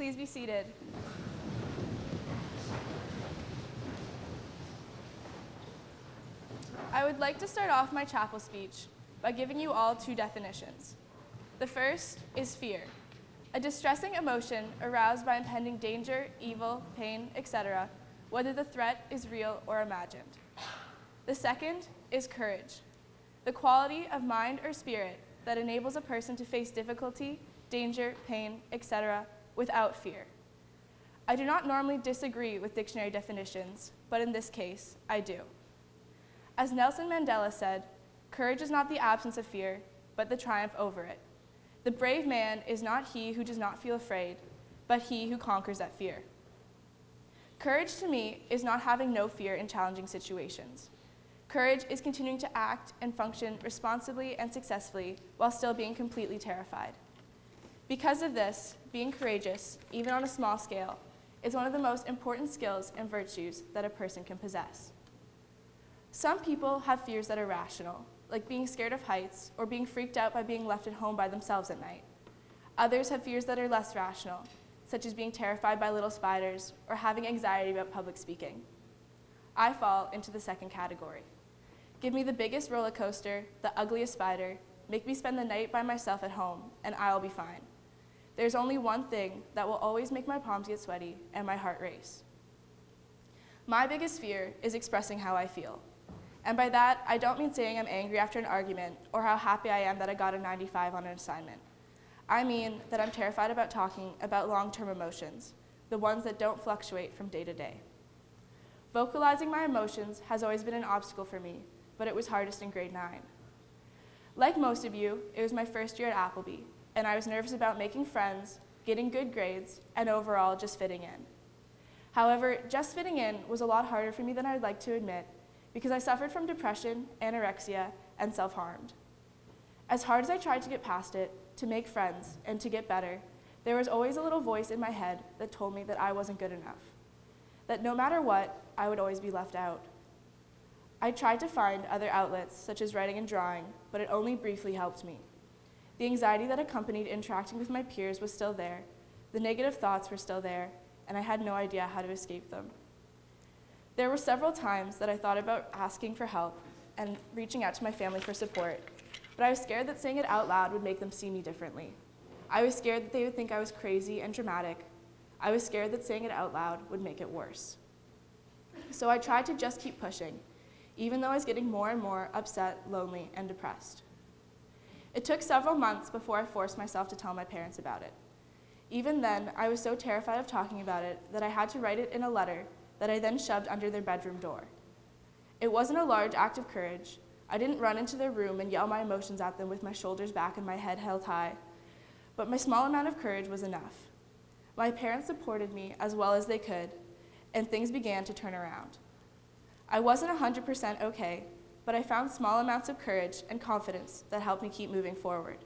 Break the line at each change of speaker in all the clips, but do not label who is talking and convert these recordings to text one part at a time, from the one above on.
Please be seated. I would like to start off my chapel speech by giving you all two definitions. The first is fear, a distressing emotion aroused by impending danger, evil, pain, etc., whether the threat is real or imagined. The second is courage, the quality of mind or spirit that enables a person to face difficulty, danger, pain, etc., without fear. I do not normally disagree with dictionary definitions, but in this case, I do. As Nelson Mandela said, courage is not the absence of fear, but the triumph over it. The brave man is not he who does not feel afraid, but he who conquers that fear. Courage to me is not having no fear in challenging situations. Courage is continuing to act and function responsibly and successfully while still being completely terrified. Because of this, being courageous, even on a small scale, is one of the most important skills and virtues that a person can possess. Some people have fears that are rational, like being scared of heights or being freaked out by being left at home by themselves at night. Others have fears that are less rational, such as being terrified by little spiders or having anxiety about public speaking. I fall into the second category. Give me the biggest roller coaster, the ugliest spider, make me spend the night by myself at home, and I'll be fine. There's only one thing that will always make my palms get sweaty and my heart race. My biggest fear is expressing how I feel. And by that, I don't mean saying I'm angry after an argument or how happy I am that I got a 95 on an assignment. I mean that I'm terrified about talking about long-term emotions, the ones that don't fluctuate from day to day. Vocalizing my emotions has always been an obstacle for me, but it was hardest in grade 9. Like most of you, it was my first year at Appleby, and I was nervous about making friends, getting good grades, and overall just fitting in. However, just fitting in was a lot harder for me than I'd like to admit, because I suffered from depression, anorexia, and self-harmed. As hard as I tried to get past it, to make friends, and to get better, there was always a little voice in my head that told me that I wasn't good enough, that no matter what, I would always be left out. I tried to find other outlets, such as writing and drawing, but it only briefly helped me. The anxiety that accompanied interacting with my peers was still there, the negative thoughts were still there, and I had no idea how to escape them. There were several times that I thought about asking for help and reaching out to my family for support, but I was scared that saying it out loud would make them see me differently. I was scared that they would think I was crazy and dramatic. I was scared that saying it out loud would make it worse. So I tried to just keep pushing, even though I was getting more and more upset, lonely, and depressed. It took several months before I forced myself to tell my parents about it. Even then, I was so terrified of talking about it that I had to write it in a letter that I then shoved under their bedroom door. It wasn't a large act of courage. I didn't run into their room and yell my emotions at them with my shoulders back and my head held high, but my small amount of courage was enough. My parents supported me as well as they could, and things began to turn around. I wasn't 100% okay, but I found small amounts of courage and confidence that helped me keep moving forward.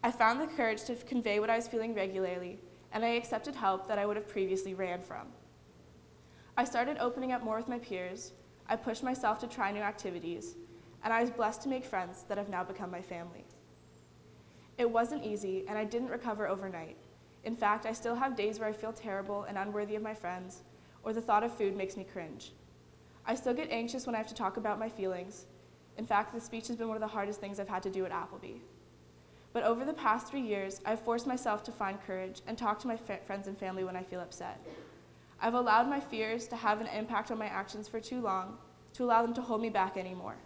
I found the courage to convey what I was feeling regularly, and I accepted help that I would have previously ran from. I started opening up more with my peers, I pushed myself to try new activities, and I was blessed to make friends that have now become my family. It wasn't easy, and I didn't recover overnight. In fact, I still have days where I feel terrible and unworthy of my friends, or the thought of food makes me cringe. I still get anxious when I have to talk about my feelings. In fact, this speech has been one of the hardest things I've had to do at Appleby. But over the past 3 years, I've forced myself to find courage and talk to my friends and family when I feel upset. I've allowed my fears to have an impact on my actions for too long to allow them to hold me back anymore.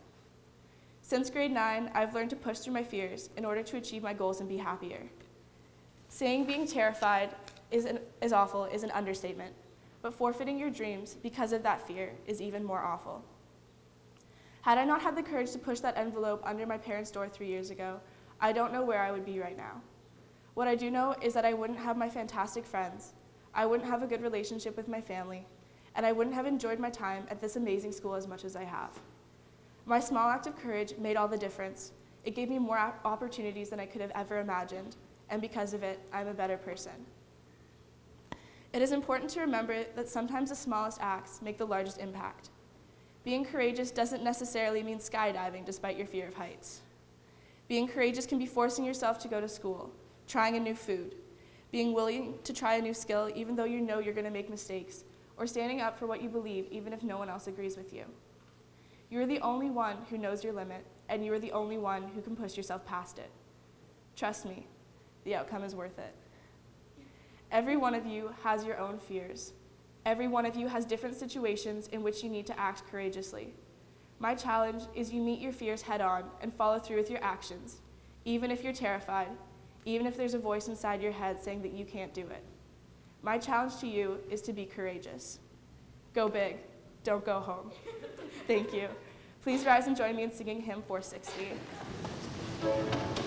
Since grade 9, I've learned to push through my fears in order to achieve my goals and be happier. Saying being terrified is awful is an understatement, but forfeiting your dreams because of that fear is even more awful. Had I not had the courage to push that envelope under my parents' door 3 years ago, I don't know where I would be right now. What I do know is that I wouldn't have my fantastic friends, I wouldn't have a good relationship with my family, and I wouldn't have enjoyed my time at this amazing school as much as I have. My small act of courage made all the difference. It gave me more opportunities than I could have ever imagined, and because of it, I'm a better person. It is important to remember that sometimes the smallest acts make the largest impact. Being courageous doesn't necessarily mean skydiving despite your fear of heights. Being courageous can be forcing yourself to go to school, trying a new food, being willing to try a new skill even though you know you're going to make mistakes, or standing up for what you believe even if no one else agrees with you. You are the only one who knows your limit, and you are the only one who can push yourself past it. Trust me, the outcome is worth it. Every one of you has your own fears. Every one of you has different situations in which you need to act courageously. My challenge is you meet your fears head on and follow through with your actions, even if you're terrified, even if there's a voice inside your head saying that you can't do it. My challenge to you is to be courageous. Go big, don't go home. Thank you. Please rise and join me in singing hymn 460.